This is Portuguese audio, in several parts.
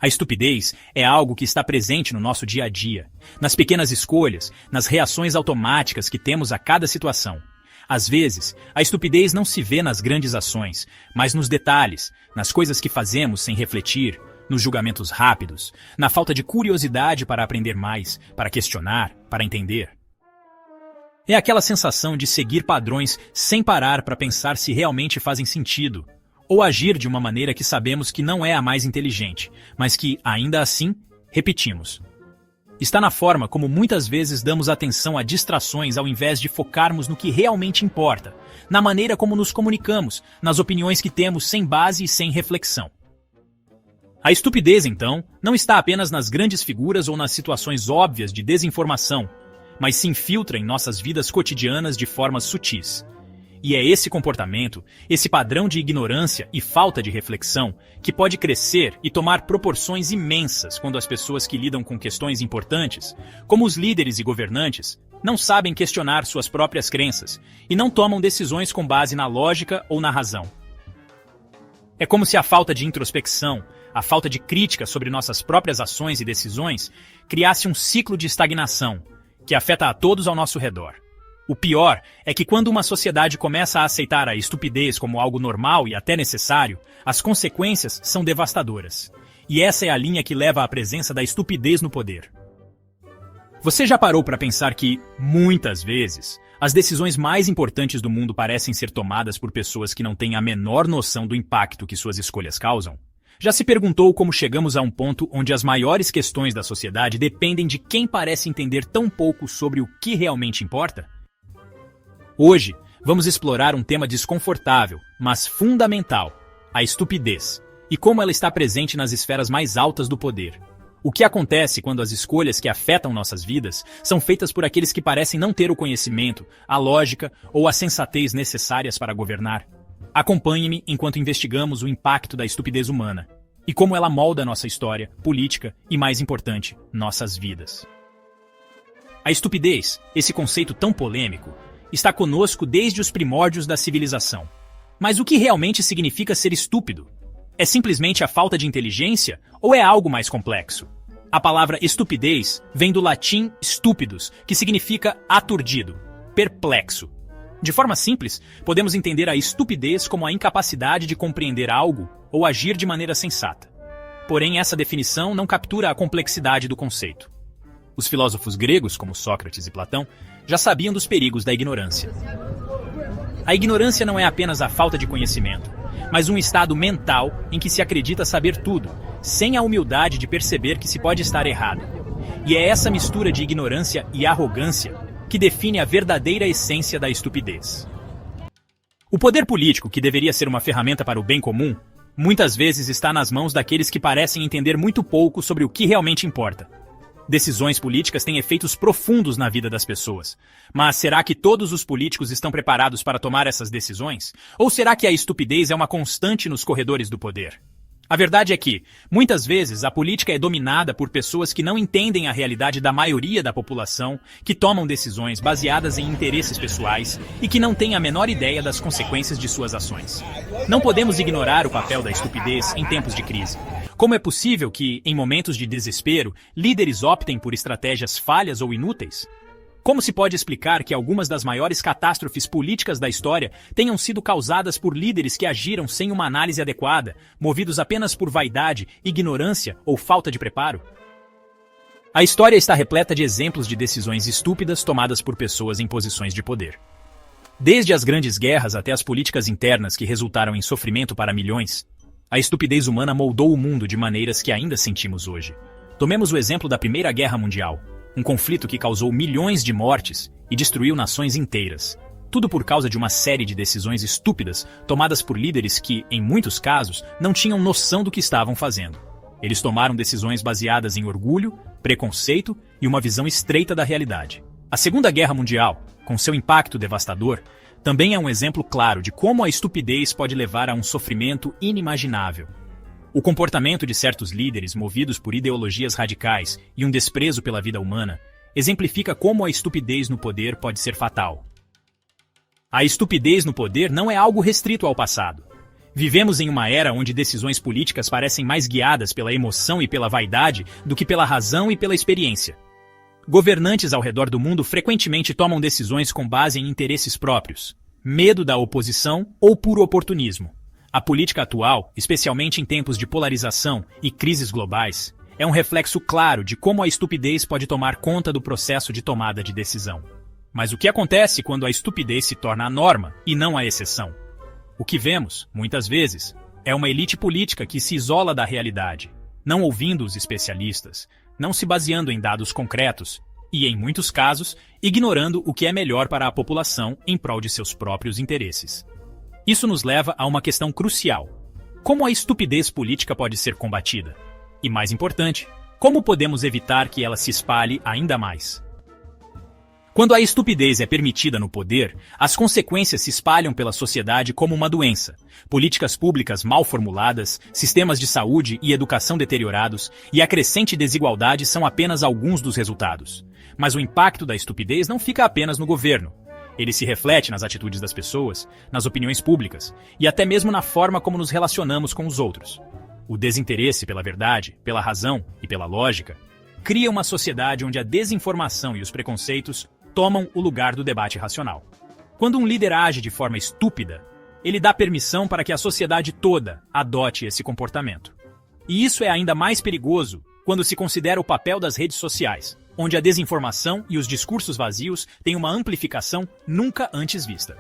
A estupidez é algo que está presente no nosso dia a dia, nas pequenas escolhas, nas reações automáticas que temos a cada situação. Às vezes, a estupidez não se vê nas grandes ações, mas nos detalhes, nas coisas que fazemos sem refletir, nos julgamentos rápidos, na falta de curiosidade para aprender mais, para questionar, para entender. É aquela sensação de seguir padrões sem parar para pensar se realmente fazem sentido, ou agir de uma maneira que sabemos que não é a mais inteligente, mas que, ainda assim, repetimos. Está na forma como muitas vezes damos atenção a distrações ao invés de focarmos no que realmente importa, na maneira como nos comunicamos, nas opiniões que temos sem base e sem reflexão. A estupidez, então, não está apenas nas grandes figuras ou nas situações óbvias de desinformação, mas se infiltra em nossas vidas cotidianas de formas sutis. E é esse comportamento, esse padrão de ignorância e falta de reflexão, que pode crescer e tomar proporções imensas quando as pessoas que lidam com questões importantes, como os líderes e governantes, não sabem questionar suas próprias crenças e não tomam decisões com base na lógica ou na razão. É como se a falta de introspecção, a falta de crítica sobre nossas próprias ações e decisões, criasse um ciclo de estagnação, que afeta a todos ao nosso redor. O pior é que quando uma sociedade começa a aceitar a estupidez como algo normal e até necessário, as consequências são devastadoras. E essa é a linha que leva à presença da estupidez no poder. Você já parou para pensar que, muitas vezes, as decisões mais importantes do mundo parecem ser tomadas por pessoas que não têm a menor noção do impacto que suas escolhas causam? Já se perguntou como chegamos a um ponto onde as maiores questões da sociedade dependem de quem parece entender tão pouco sobre o que realmente importa? Hoje, vamos explorar um tema desconfortável, mas fundamental, a estupidez, e como ela está presente nas esferas mais altas do poder. O que acontece quando as escolhas que afetam nossas vidas são feitas por aqueles que parecem não ter o conhecimento, a lógica ou a sensatez necessárias para governar? Acompanhe-me enquanto investigamos o impacto da estupidez humana e como ela molda nossa história, política e, mais importante, nossas vidas. A estupidez, esse conceito tão polêmico, está conosco desde os primórdios da civilização. Mas o que realmente significa ser estúpido? É simplesmente a falta de inteligência ou é algo mais complexo? A palavra estupidez vem do latim stupidus, que significa aturdido, perplexo. De forma simples, podemos entender a estupidez como a incapacidade de compreender algo ou agir de maneira sensata. Porém, essa definição não captura a complexidade do conceito. Os filósofos gregos, como Sócrates e Platão, já sabiam dos perigos da ignorância. A ignorância não é apenas a falta de conhecimento, mas um estado mental em que se acredita saber tudo, sem a humildade de perceber que se pode estar errado. E é essa mistura de ignorância e arrogância que define a verdadeira essência da estupidez. O poder político, que deveria ser uma ferramenta para o bem comum, muitas vezes está nas mãos daqueles que parecem entender muito pouco sobre o que realmente importa. Decisões políticas têm efeitos profundos na vida das pessoas. Mas será que todos os políticos estão preparados para tomar essas decisões? Ou será que a estupidez é uma constante nos corredores do poder? A verdade é que, muitas vezes, a política é dominada por pessoas que não entendem a realidade da maioria da população, que tomam decisões baseadas em interesses pessoais e que não têm a menor ideia das consequências de suas ações. Não podemos ignorar o papel da estupidez em tempos de crise. Como é possível que, em momentos de desespero, líderes optem por estratégias falhas ou inúteis? Como se pode explicar que algumas das maiores catástrofes políticas da história tenham sido causadas por líderes que agiram sem uma análise adequada, movidos apenas por vaidade, ignorância ou falta de preparo? A história está repleta de exemplos de decisões estúpidas tomadas por pessoas em posições de poder. Desde as grandes guerras até as políticas internas que resultaram em sofrimento para milhões, a estupidez humana moldou o mundo de maneiras que ainda sentimos hoje. Tomemos o exemplo da Primeira Guerra Mundial, um conflito que causou milhões de mortes e destruiu nações inteiras. Tudo por causa de uma série de decisões estúpidas tomadas por líderes que, em muitos casos, não tinham noção do que estavam fazendo. Eles tomaram decisões baseadas em orgulho, preconceito e uma visão estreita da realidade. A Segunda Guerra Mundial, com seu impacto devastador, também é um exemplo claro de como a estupidez pode levar a um sofrimento inimaginável. O comportamento de certos líderes movidos por ideologias radicais e um desprezo pela vida humana exemplifica como a estupidez no poder pode ser fatal. A estupidez no poder não é algo restrito ao passado. Vivemos em uma era onde decisões políticas parecem mais guiadas pela emoção e pela vaidade do que pela razão e pela experiência. Governantes ao redor do mundo frequentemente tomam decisões com base em interesses próprios, medo da oposição ou puro oportunismo. A política atual, especialmente em tempos de polarização e crises globais, é um reflexo claro de como a estupidez pode tomar conta do processo de tomada de decisão. Mas o que acontece quando a estupidez se torna a norma e não a exceção? O que vemos, muitas vezes, é uma elite política que se isola da realidade, não ouvindo os especialistas, não se baseando em dados concretos e, em muitos casos, ignorando o que é melhor para a população em prol de seus próprios interesses. Isso nos leva a uma questão crucial: como a estupidez política pode ser combatida? E, mais importante, como podemos evitar que ela se espalhe ainda mais? Quando a estupidez é permitida no poder, as consequências se espalham pela sociedade como uma doença. Políticas públicas mal formuladas, sistemas de saúde e educação deteriorados e a crescente desigualdade são apenas alguns dos resultados. Mas o impacto da estupidez não fica apenas no governo. Ele se reflete nas atitudes das pessoas, nas opiniões públicas e até mesmo na forma como nos relacionamos com os outros. O desinteresse pela verdade, pela razão e pela lógica cria uma sociedade onde a desinformação e os preconceitos tomam o lugar do debate racional. Quando um líder age de forma estúpida, ele dá permissão para que a sociedade toda adote esse comportamento. E isso é ainda mais perigoso quando se considera o papel das redes sociais, onde a desinformação e os discursos vazios têm uma amplificação nunca antes vista.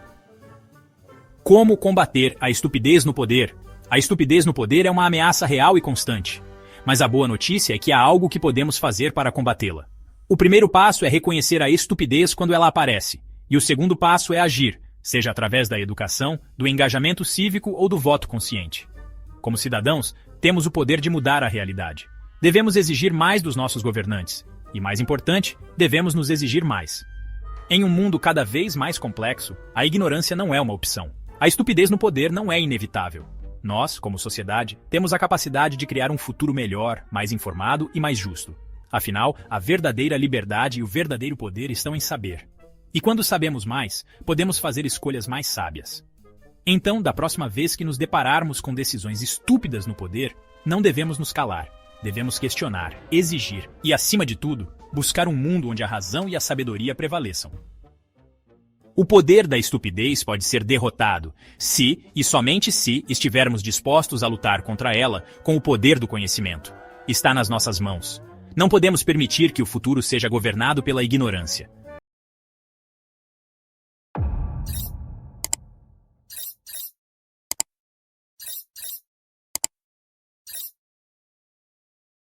Como combater a estupidez no poder? A estupidez no poder é uma ameaça real e constante. Mas a boa notícia é que há algo que podemos fazer para combatê-la. O primeiro passo é reconhecer a estupidez quando ela aparece, e o segundo passo é agir, seja através da educação, do engajamento cívico ou do voto consciente. Como cidadãos, temos o poder de mudar a realidade. Devemos exigir mais dos nossos governantes, e mais importante, devemos nos exigir mais. Em um mundo cada vez mais complexo, a ignorância não é uma opção. A estupidez no poder não é inevitável. Nós, como sociedade, temos a capacidade de criar um futuro melhor, mais informado e mais justo. Afinal, a verdadeira liberdade e o verdadeiro poder estão em saber. E quando sabemos mais, podemos fazer escolhas mais sábias. Então, da próxima vez que nos depararmos com decisões estúpidas no poder, não devemos nos calar. Devemos questionar, exigir e, acima de tudo, buscar um mundo onde a razão e a sabedoria prevaleçam. O poder da estupidez pode ser derrotado se, e somente se, estivermos dispostos a lutar contra ela com o poder do conhecimento. Está nas nossas mãos. Não podemos permitir que o futuro seja governado pela ignorância.